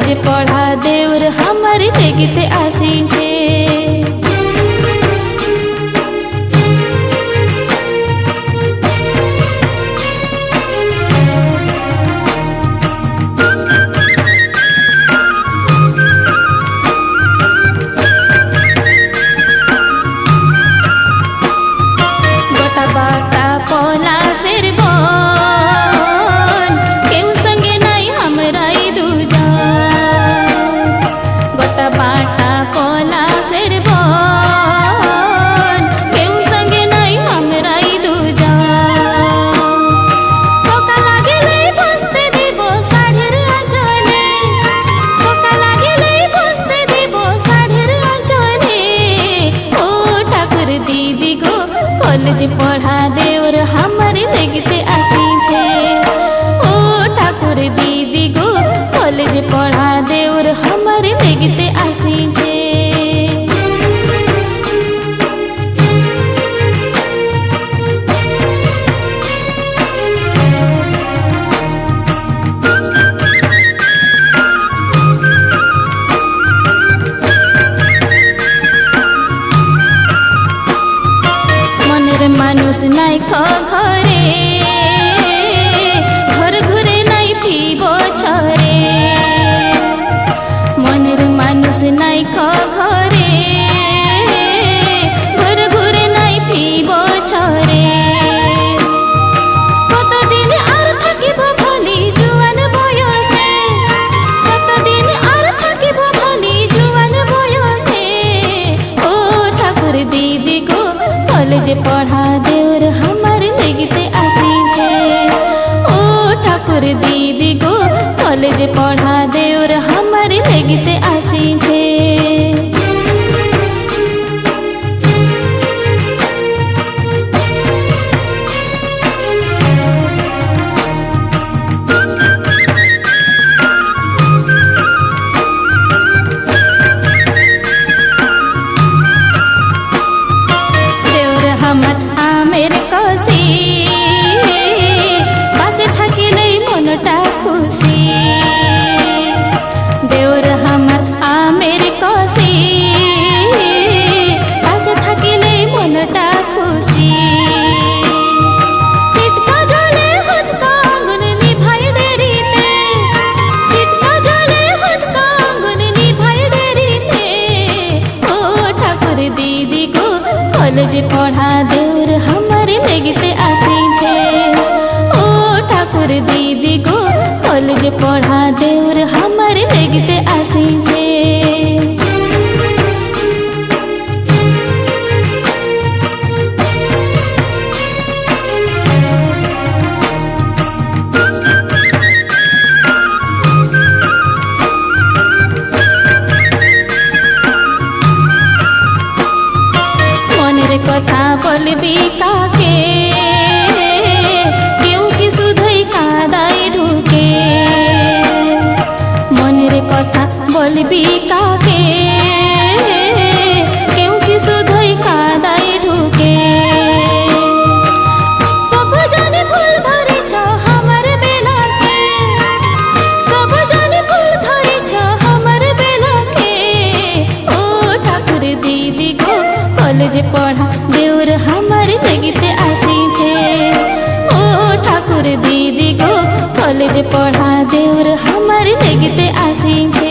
College पढ़ा देवर हमर देखते आसी छे। कॉलेज पढ़ा देवर हमर देखते आसी छे। ओ ठाकुर दीदी गो कॉलेज पढ़ा देवर हमर देखते आसी छे। मानुष नाई घरे घर घुरे नाई थीबो छरे। मनेर मानुष नाई घरे घर घुरे नाई थीबो छरे। कतदिन आर থাকিব भली जुआन बयसे, कतदिन आर থাকিব भली जुआन बयसे। ओ ठाकुर दीदी गो कॉलेज पढ़ा देवर हमर देखते आसी छे। ओ ठाकुर दीदी गो कॉलेज पढ़ा देवर हमर देखते आसी छे। आमेर कसी पासे থাকিলে মনটা খুশি। দেওর আমার আমের কসি পাশে থাকিলে মনটা খুশি। চিটকা জলে হাত আগুন নিভাই দেরিতে, চিটকা জলে হাত আগুন নিভাই দেরিতে। ও ঠাকুর दीदी गो कॉलेज पढ़ा देवर हमर देखते आसी छे। ओ ठाकुर दीदी गो कॉलेज पढ़ा देवर हमर देखते आसी छे। कथा बोलबी काके क्योंकि सुधई कादाई ढुके। मनेर कथा बोलबी काके क्योंकि सुधई कादाई ढुके। सब जाने भूल धरिछ हमर बेलाके, सब जाने भूल धरिछ हमर बेलाके। ओ ठाकुर दीदी गो कॉलेज पढ़ा देवर हमर देखते आसी छे। ओ ठाकुर दीदी गो कॉलेज पढ़ा देवर हमर देखते आसी छे।